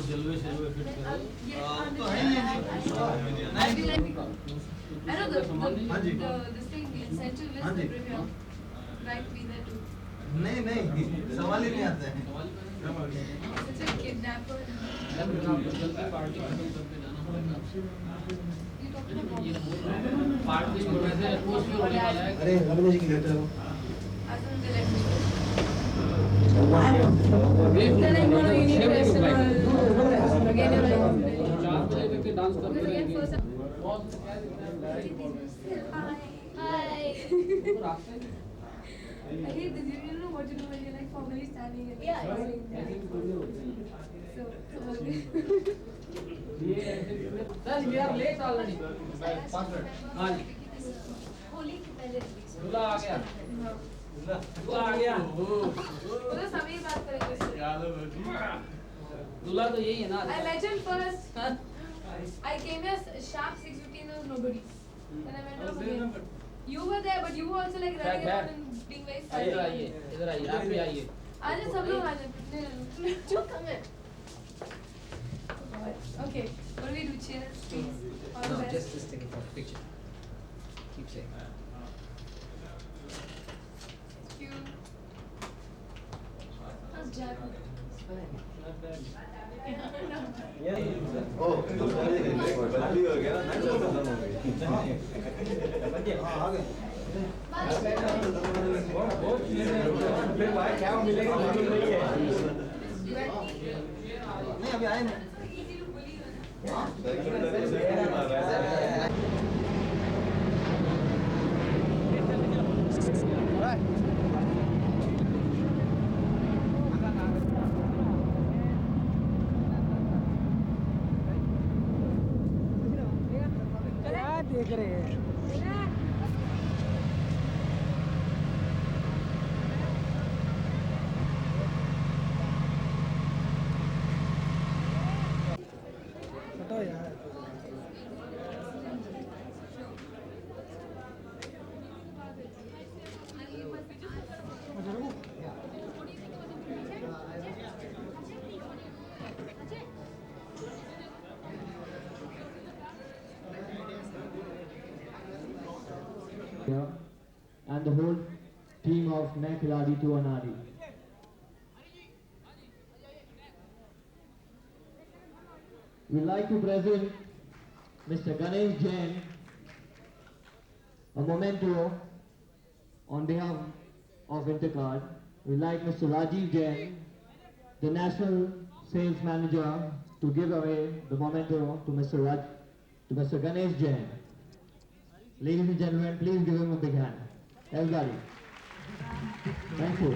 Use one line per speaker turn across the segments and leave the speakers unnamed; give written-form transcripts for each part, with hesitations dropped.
जलवे शलवे फिट करो तो है
I know this thing essential is the premium. Right, be there too.
नहीं सवाल ही नहीं आता है
Such a kidnapper. You talking about?
अरे रवीना जी की लेते हो
As in the lecture. Then I'm going to Universal. Again, you're like.
Dance करते
Because again,
रहेंगे
first. Hi. I hate this. You don't know what to do when you're like formally standing and smiling. So,
sir we are late already हां
होली के पहले release.
दूल्हा आ गया दूल्हा आ गया
उधर सभी बात करेंगे.
दूल्हा तो यही है ना.
I met him first. I came here sharp 6:15. There was nobody. Then I went off again. You were there, but you were also like running around and being very silent.
इधर आइए आप भी आइए.
आज सब लोग आ जाते. चुप come here. Okay, what do we do? Cheers, please. All the best.
Just take a picture. Keep saying.
Thank you. How's Jack?
ओ बदली हो गया ना आ गए फिर भाई क्या मिलेगा मालूम नहीं है नहीं अभी आए नहीं
देख रहे हैं
and the whole team of Khiladi Tu Anari. We'd like to present Mr. Ganesh Jain a memento on behalf of Intercard. We'd like Mr. Rajiv Jain, the National Sales Manager, to give away the memento to Mr. Ganesh Jain. Ladies and gentlemen, please give him a big hand. Everybody. Thank you.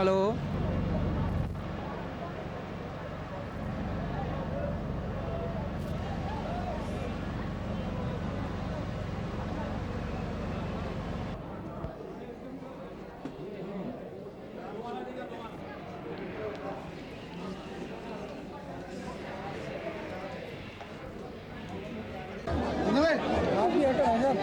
Hello आप भी हटो sir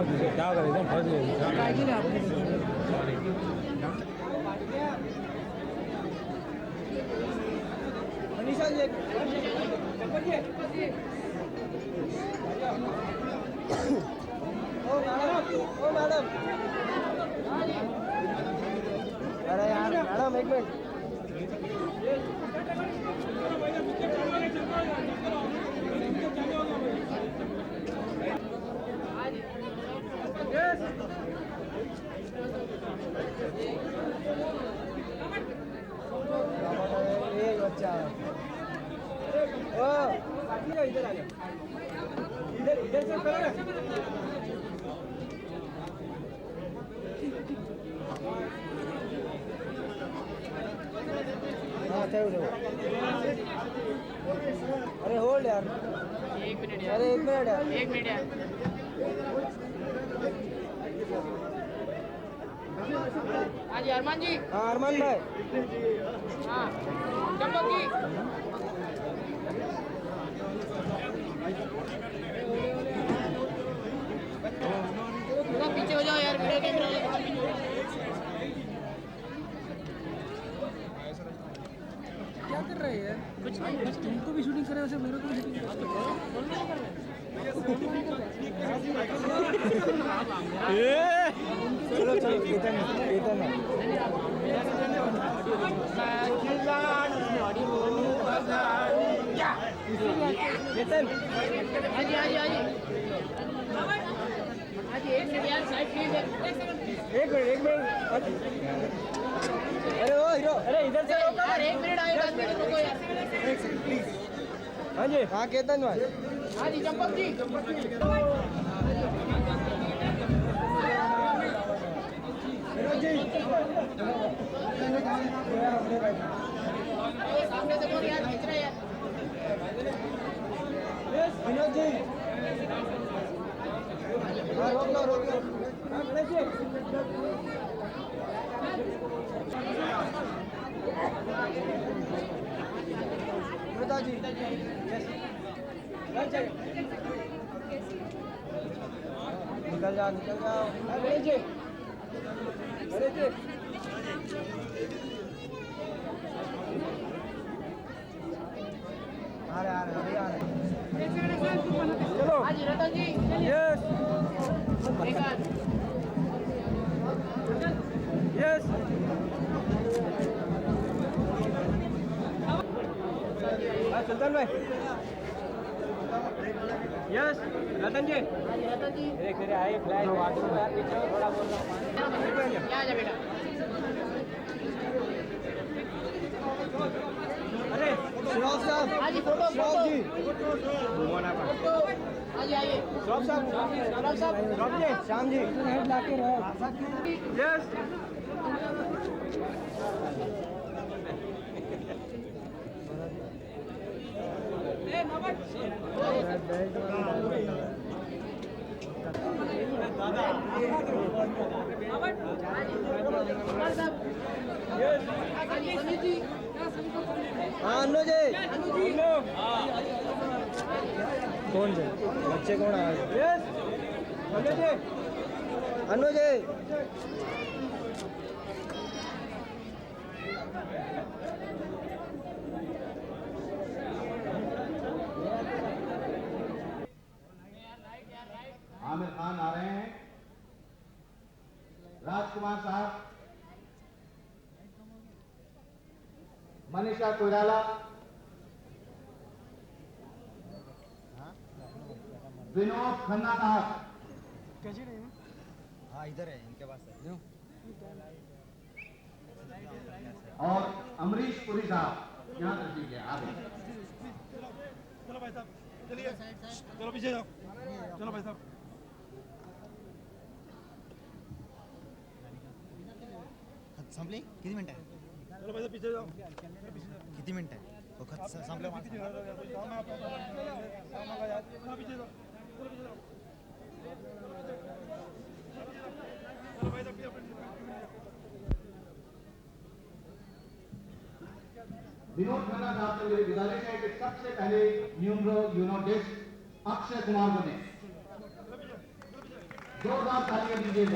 क्या करें एकदम फंस गए।
मनीषा जी ओ madam अरे यार मैडम एक मिनट बच्चा इधर आ जाओ इधर से करो ना हाँ अरे होल्ड यार एक मिनट यार अरे एक मिनट यार हाँ जी अरमान जी हाँ अरमान भाई हाँ चंपक जी थोड़ा पीछे हो जाओ यार वीडियो कैमरा क्या कर रहे हैं कुछ नहीं बस तुमको भी शूटिंग करे वैसे मेरे को भी शूटिंग चलो चलो केतन एक मिनट अरे ओ हीरो अरे इधर से यार एक मिनट आएगा रुको यार प्लीज हाँ जी हाँ केतन भाई हाँ जी चंपक जी सामने से बोल यार खींच रहे यार विनोद जी हाँ रोक लो हाँ गणेश जी अमृता जी निकल जाओ गणेश जी आ रहे चलो आज रतन जी यस यस सुल्तान भाई यस रतन जी मेरे आए फ्लैश थोड़ा बोल रहा बेटा अरे श्रॉफ साहब आज फोटो जी आज आइए श्रॉफ साहब जी श्याम जी हेड लाके रहो यस हाँ अन्नू जी कौन से बच्चे कौन आए अन्नू जी
आमिर खान आ रहे हैं, राजकुमार साहब, मनीषा कोइराला, विनोद खन्ना साहब,
कैसे रहे हैं? हाँ इधर है इनके पास है
और अमरीश पुरी साहब यहाँ तक ठीक है आगे।
चलो भाई साहब चलिए चलो पीछे जाओ चलो भाई साहब
संपली किती मिनिट आहे
चलो भाई साहब पीछे जाओ
किती मिनिट आहे संपलं
चलो पीछे जाओ चलो भाई साहब
विनोद खन्ना साहब से मेरी गुजारिश है कि सबसे पहले न्यूमरो यूनोडिस्ट अक्षय कुमार को दें। जोरदार तालियां दीजिए।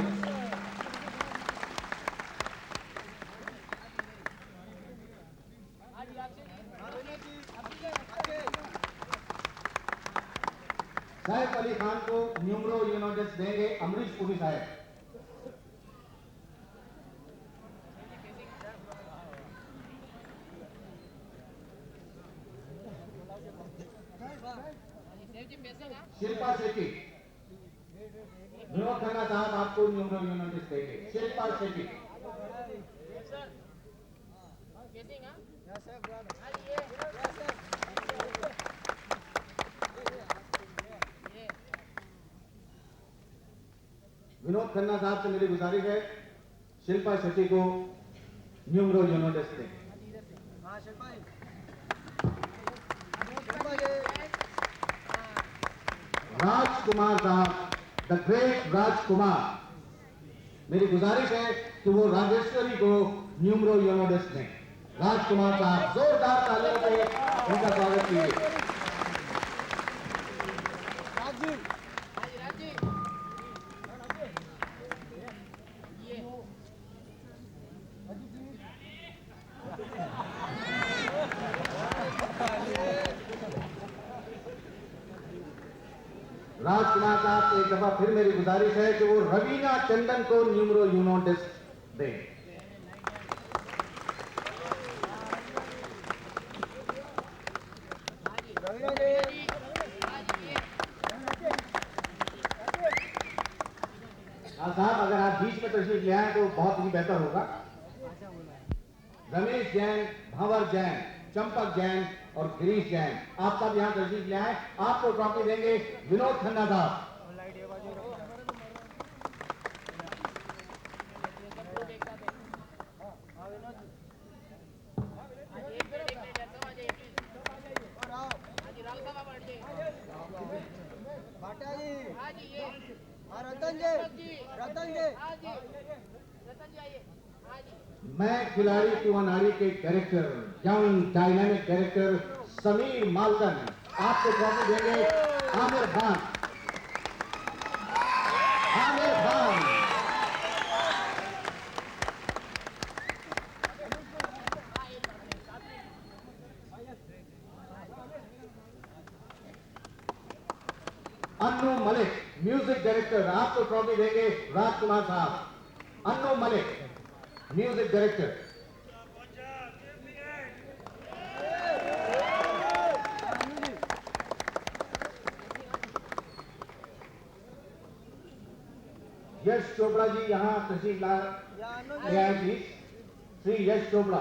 सैफ अली खान को न्यूमरो यूनोटिस देंगे अमरीश पुरी साहब। शिल्पा शेट्टी, विनोद खन्ना साहब आपको न्यूमरो यूनोटिस देंगे। शिल्पा शेट्टी, विनोद खन्ना साहब से मेरी गुजारिश है शिल्पा शेट्टी को न्यूमरो यूनोटिस दें। राजकुमार साहब, द ग्रेट राजकुमार, मेरी गुजारिश है कि वो राजेश्वरी को न्यूमरो यूनोटिस दें। राजकुमार साहब, जोरदार तालियों से उनका स्वागत कीजिए। राजकुमार साहब से एक दफा फिर मेरी गुजारिश है कि वो रवीना टंडन को न्यूमरो यूनोटिस दें। साहब अगर आप बीच में तशरीफ ले आए तो बहुत ही बेहतर होगा। रमेश जैन, भंवर जैन, चंपक जैन और गिरीश जैन, आप सब यहाँ तशरीफ ले आए। आपको ट्रॉफी देंगे विनोद खन्ना साहब। मैं खिलाड़ी तू अनारी के director, young dynamic director Sameer Malkan आपको ट्रॉफी देंगे। आमिर खान, आमिर खान, अन्नू मलिक म्यूजिक डायरेक्टर, आपको ट्रॉफी देंगे राजकुमार साहब। Anu Malik music director. यश चोपड़ा जी यहाँ तशरीफ ला आए प्लीज। श्री यश चोपड़ा।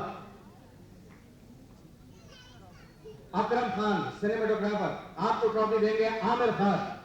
अकरम खान सिनेमेटोग्राफर, आपको ट्रॉफी देंगे आमिर खान।